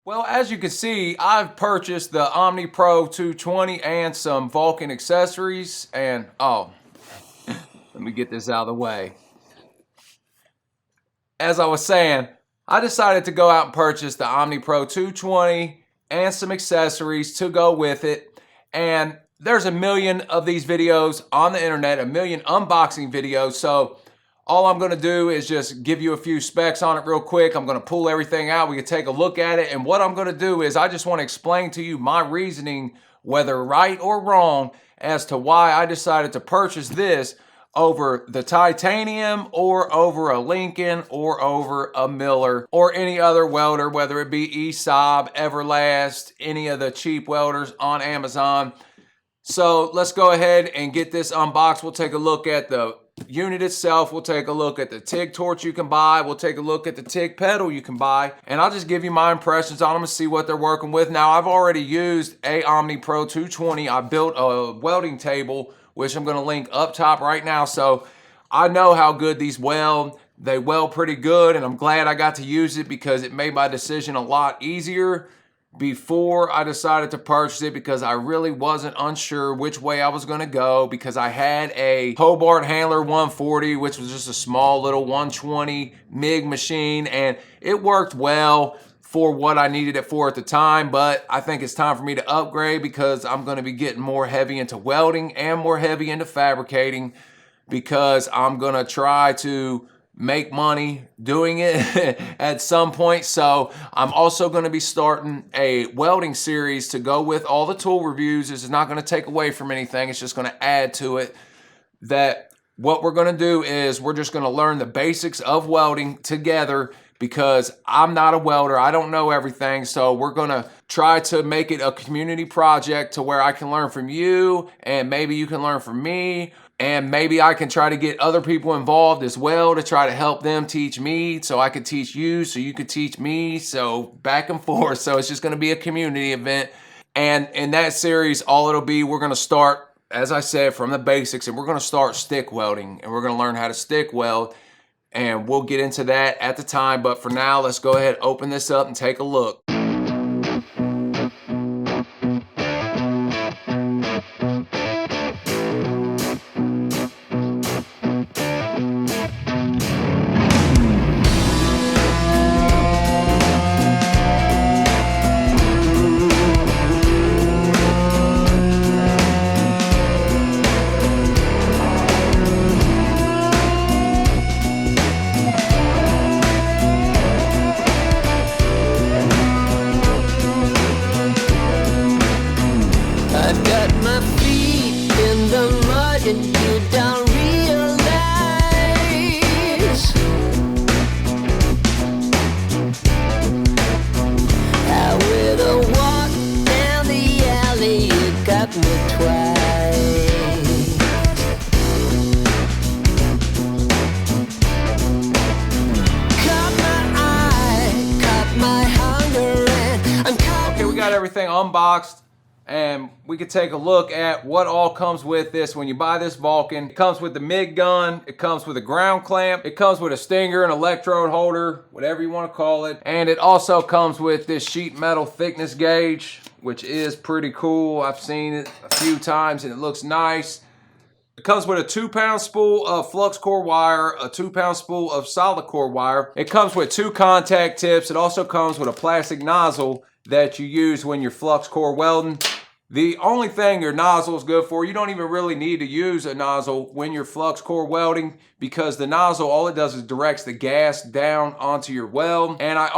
Well, as you can see, I've purchased the Omnipro 220 and some Vulcan accessories. And, oh, let me get this out of the way. As I was saying, I decided to go out and purchase the Omnipro 220 and some accessories to go with it. And there's a million of these videos on the internet, a million unboxing videos. So all I'm going to do is just give you a few specs on it real quick. I'm going to pull everything out. We can take a look at it. And what I'm going to do is I just want to explain to you my reasoning, whether right or wrong, as to why I decided to purchase this over the titanium or over a Lincoln or over a Miller or any other welder, whether it be ESAB, Everlast, any of the cheap welders on Amazon. So let's go ahead and get this unboxed. We'll take a look at the unit itself. We'll take a look at the TIG torch you can buy. We'll take a look at the TIG pedal you can buy. And I'll just give you my impressions on them and see what they're working with. Now, I've already used a Omnipro 220. I built a welding table, which I'm going to link up top right now. So I know how good these weld. They weld pretty good, and I'm glad I got to use it because it made my decision a lot easier before I decided to purchase it, because I really wasn't unsure which way I was going to go, because I had a Hobart Handler 140, which was just a small little 120 MIG machine, and it worked well for what I needed it for at the time. But I think it's time for me to upgrade, because I'm going to be getting more heavy into welding and more heavy into fabricating, because I'm going to try to make money doing it at some point. So I'm also going to be starting a welding series to go with all the tool reviews. This is not going to take away from anything. It's just going to add to it. That what we're going to do is we're just going to learn the basics of welding together, because I'm not a welder. I don't know everything. So we're going to try to make it a community project to where I can learn from you, and maybe you can learn from me. And maybe I can try to get other people involved as well to try to help them teach me, so I could teach you, so you could teach me, so back and forth. So it's just going to be a community event. And in that series, all it'll be, we're going to start, as I said, from the basics, and we're going to start stick welding, and we're going to learn how to stick weld, and we'll get into that at the time. But for now, let's go ahead, open this up and take a look. And you don't realize how with a walk down the alley you got me twice. Caught my eye, caught my hunger, and I'm caught. Okay, we got everything unboxed, and we could take a look at what all comes with this. When you buy this Vulcan, it comes with the MIG gun, it comes with a ground clamp, it comes with a stinger, an electrode holder, whatever you want to call it. And it also comes with this sheet metal thickness gauge, which is pretty cool. I've seen it a few times and it looks nice. It comes with a 2-pound spool of flux core wire, a 2-pound spool of solid core wire. It comes with 2 contact tips. It also comes with a plastic nozzle that you use when you're flux core welding. The only thing your nozzle is good for, you don't even really need to use a nozzle when you're flux core welding, because the nozzle, all it does is directs the gas down onto your weld. And I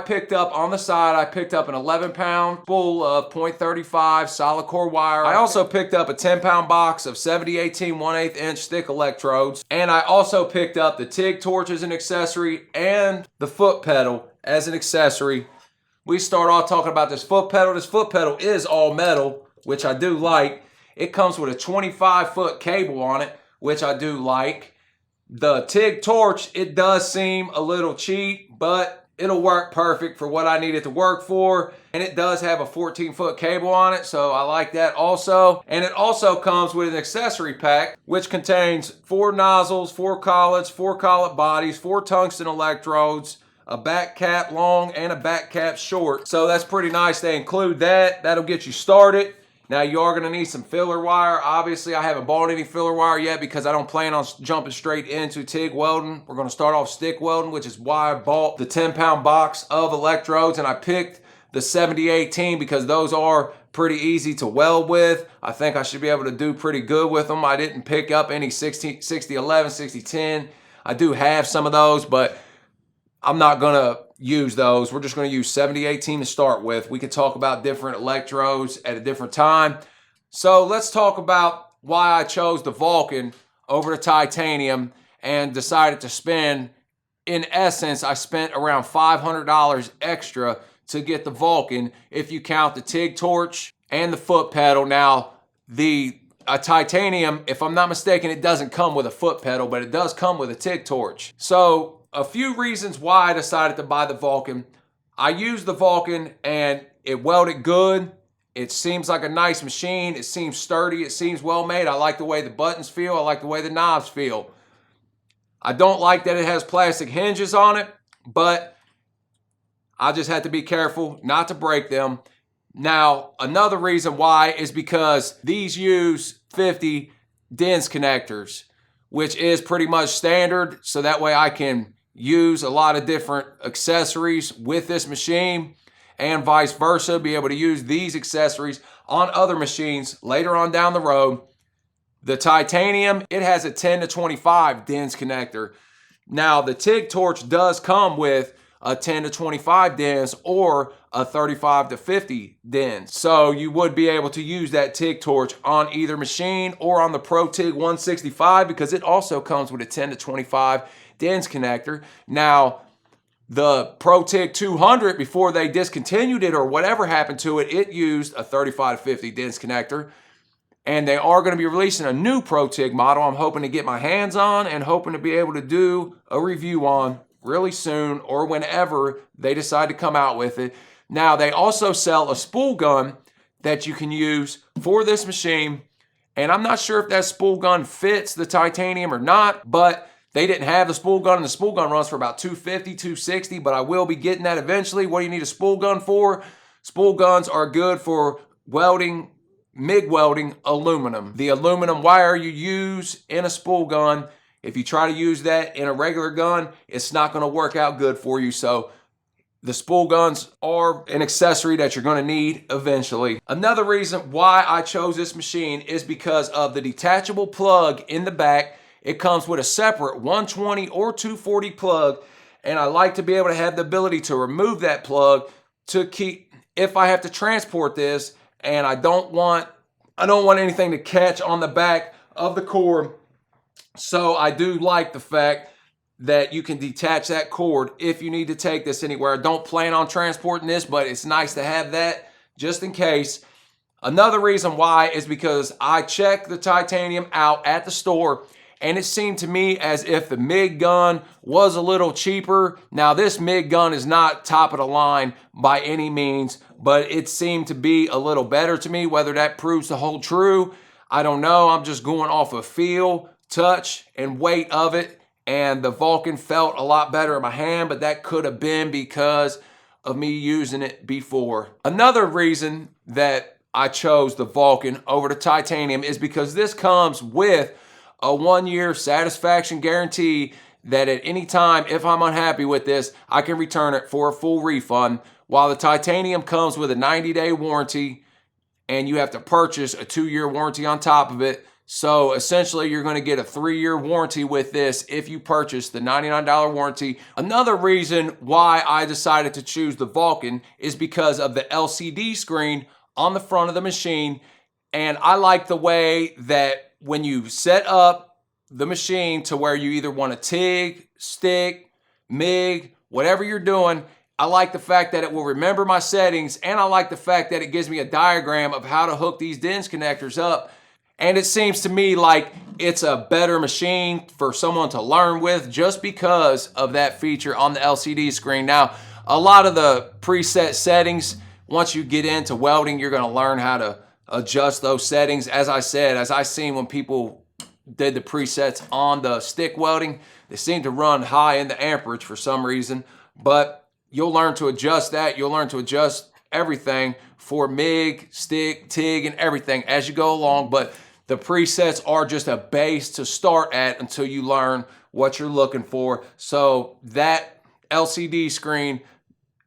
picked up on the side, I picked up an 11-pound spool of .35 solid core wire. I also picked up a 10-pound box of 70/18 1/8 inch thick electrodes. And I also picked up the TIG torch as an accessory and the foot pedal as an accessory. We start off talking about this foot pedal. This foot pedal is all metal, which I do like. It comes with a 25-foot cable on it, which I do like. The TIG torch, it does seem a little cheap, but it'll work perfect for what I need it to work for. And it does have a 14-foot cable on it, so I like that also. And it also comes with an accessory pack, which contains 4 nozzles, 4 collets, 4 collet bodies, 4 tungsten electrodes, a back cap long and a back cap short. So that's pretty nice. They include that. That'll get you started. Now you are going to need some filler wire. Obviously, I haven't bought any filler wire yet because I don't plan on jumping straight into TIG welding. We're going to start off stick welding, which is why I bought the 10-pound box of electrodes, and I picked the 7018 because those are pretty easy to weld with. I think I should be able to do pretty good with them. I didn't pick up any 6011, 6010. I do have some of those, but I'm not going to use those. We're just going to use 7018 to start with. We can talk about different electrodes at a different time. So let's talk about why I chose the Vulcan over the titanium and decided to spend, in essence, I spent around $500 extra to get the Vulcan if you count the TIG torch and the foot pedal. Now, the titanium, if I'm not mistaken, it doesn't come with a foot pedal, but it does come with a TIG torch. So a few reasons why I decided to buy the Vulcan. I used the Vulcan and it welded good. It seems like a nice machine. It seems sturdy. It seems well made. I like the way the buttons feel. I like the way the knobs feel. I don't like that it has plastic hinges on it, but I just had to be careful not to break them. Now, another reason why is because these use 50 DINS connectors, which is pretty much standard. So that way I can use a lot of different accessories with this machine and vice versa, be able to use these accessories on other machines later on down the road. The titanium, it has a 10 to 25 DINS connector. Now the TIG torch does come with a 10 to 25 DINS or a 35 to 50 DINS. So you would be able to use that TIG torch on either machine or on the Pro TIG 165 because it also comes with a 10 to 25 DINS connector. Now, the Pro TIG 200, before they discontinued it or whatever happened to it, it used a 35 to 50 DINS connector. And they are going to be releasing a new Pro TIG model I'm hoping to get my hands on and hoping to be able to do a review on really soon or whenever they decide to come out with it. Now, they also sell a spool gun that you can use for this machine. And I'm not sure if that spool gun fits the titanium or not, but they didn't have the spool gun, and the spool gun runs for about $250, $260, but I will be getting that eventually. What do you need a spool gun for? Spool guns are good for welding, MIG welding aluminum. The aluminum wire you use in a spool gun, if you try to use that in a regular gun, it's not going to work out good for you. So the spool guns are an accessory that you're going to need eventually. Another reason why I chose this machine is because of the detachable plug in the back. It comes with a separate 120 or 240 plug, and I like to be able to have the ability to remove that plug to keep, if I have to transport this and I don't want anything to catch on the back of the cord. So I do like the fact that you can detach that cord if you need to take this anywhere. I don't plan on transporting this, but it's nice to have that just in case. Another reason why is because I checked the titanium out at the store, and it seemed to me as if the MIG gun was a little cheaper. Now, this MIG gun is not top of the line by any means, but it seemed to be a little better to me. Whether that proves to hold true, I don't know. I'm just going off of feel, touch, and weight of it. And the Vulcan felt a lot better in my hand, but that could have been because of me using it before. Another reason that I chose the Vulcan over the titanium is because this comes with a 1-year satisfaction guarantee that at any time, if I'm unhappy with this, I can return it for a full refund, while the titanium comes with a 90-day warranty and you have to purchase a 2-year warranty on top of it. So essentially, you're going to get a 3-year warranty with this if you purchase the $99 warranty. Another reason why I decided to choose the Vulcan is because of the LCD screen on the front of the machine. And I like the way that when you set up the machine to where you either want to TIG, stick, MIG, whatever you're doing, I like the fact that it will remember my settings, and I like the fact that it gives me a diagram of how to hook these DINS connectors up. And it seems to me like it's a better machine for someone to learn with just because of that feature on the LCD screen. Now, a lot of the preset settings, once you get into welding, you're going to learn how to adjust those settings. As I said, as I seen when people did the presets on the stick welding, they seem to run high in the amperage for some reason. but you'll learn to adjust that. You'll learn to adjust everything for MIG, stick, TIG, and everything as you go along. But the presets are just a base to start at until you learn what you're looking for. So that LCD screen,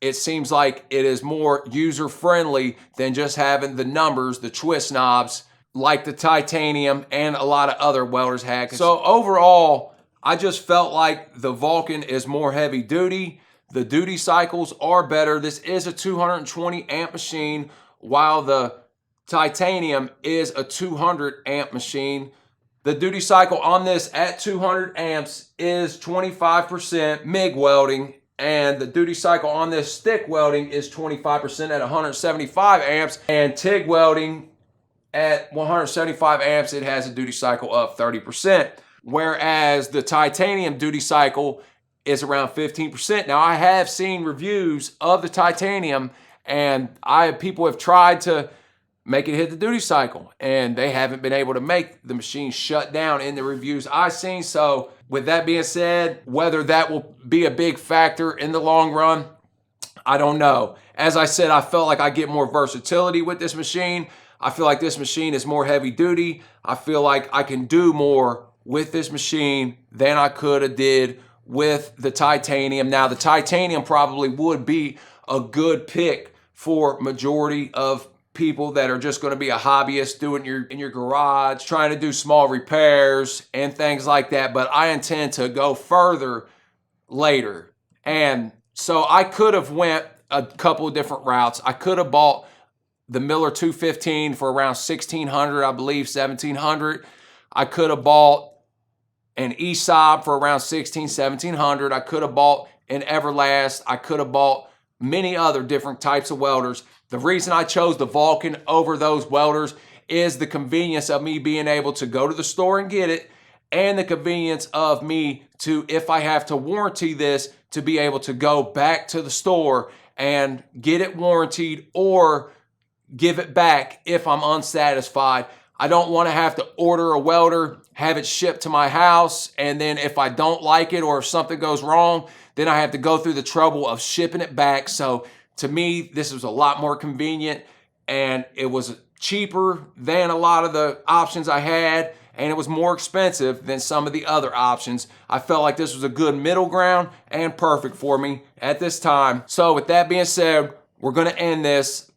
it seems like it is more user-friendly than just having the numbers, the twist knobs, like the titanium and a lot of other welders had. So overall, I just felt like the Vulcan is more heavy duty. The duty cycles are better. This is a 220 amp machine, while the titanium is a 200 amp machine. The duty cycle on this at 200 amps is 25% MIG welding, and the duty cycle on this stick welding is 25% at 175 amps, and TIG welding at 175 amps, it has a duty cycle of 30%, whereas the titanium duty cycle is around 15%. Now, I have seen reviews of the titanium, and people have tried to make it hit the duty cycle, and they haven't been able to make the machine shut down in the reviews I've seen. So with that being said, whether that will be a big factor in the long run, I don't know. As I said, I felt like I get more versatility with this machine. I feel like this machine is more heavy duty. I feel like I can do more with this machine than I could have did with the titanium. Now, the titanium probably would be a good pick for majority of people that are just going to be a hobbyist doing in your garage, trying to do small repairs and things like that. But I intend to go further later. And so I could have went a couple of different routes. I could have bought the Miller 215 for around $1,600, I believe, $1,700. I could have bought an ESOB for around $1,600, $1,700. I could have bought an Everlast. I could have bought many other different types of welders. The reason I chose the Vulcan over those welders is the convenience of me being able to go to the store and get it, and the convenience of me to, if I have to warranty this, to be able to go back to the store and get it warranted or give it back if I'm unsatisfied. I don't want to have to order a welder, have it shipped to my house, and then if I don't like it or if something goes wrong, then I have to go through the trouble of shipping it back. So to me, this was a lot more convenient, and it was cheaper than a lot of the options I had, and it was more expensive than some of the other options. I felt like this was a good middle ground and perfect for me at this time. So with that being said, we're going to end this.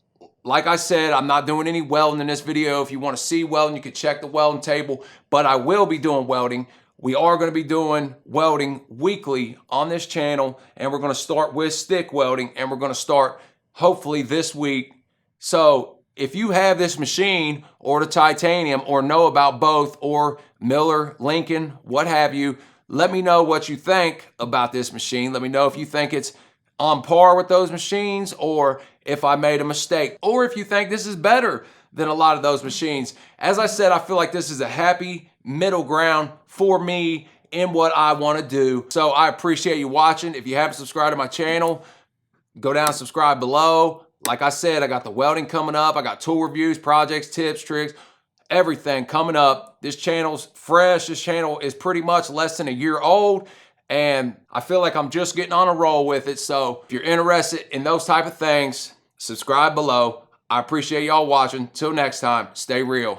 Like I said, I'm not doing any welding in this video. If you want to see welding, you can check the welding table, but I will be doing welding. We are going to be doing welding weekly on this channel, and we're going to start with stick welding, and we're going to start hopefully this week. So if you have this machine or the titanium or know about both, or Miller, Lincoln, what have you, let me know what you think about this machine. Let me know if you think it's on par with those machines, or if I made a mistake, or if you think this is better than a lot of those machines. As I said, I feel like this is a happy middle ground for me in what I want to do. So I appreciate you watching. If you haven't subscribed to my channel, go down and subscribe below. Like I said, I got the welding coming up. I got tool reviews, projects, tips, tricks, everything coming up. This channel's fresh. This channel is pretty much less than a year old, and I feel like I'm just getting on a roll with it. So if you're interested in those type of things, subscribe below. I appreciate y'all watching. Till next time, stay real.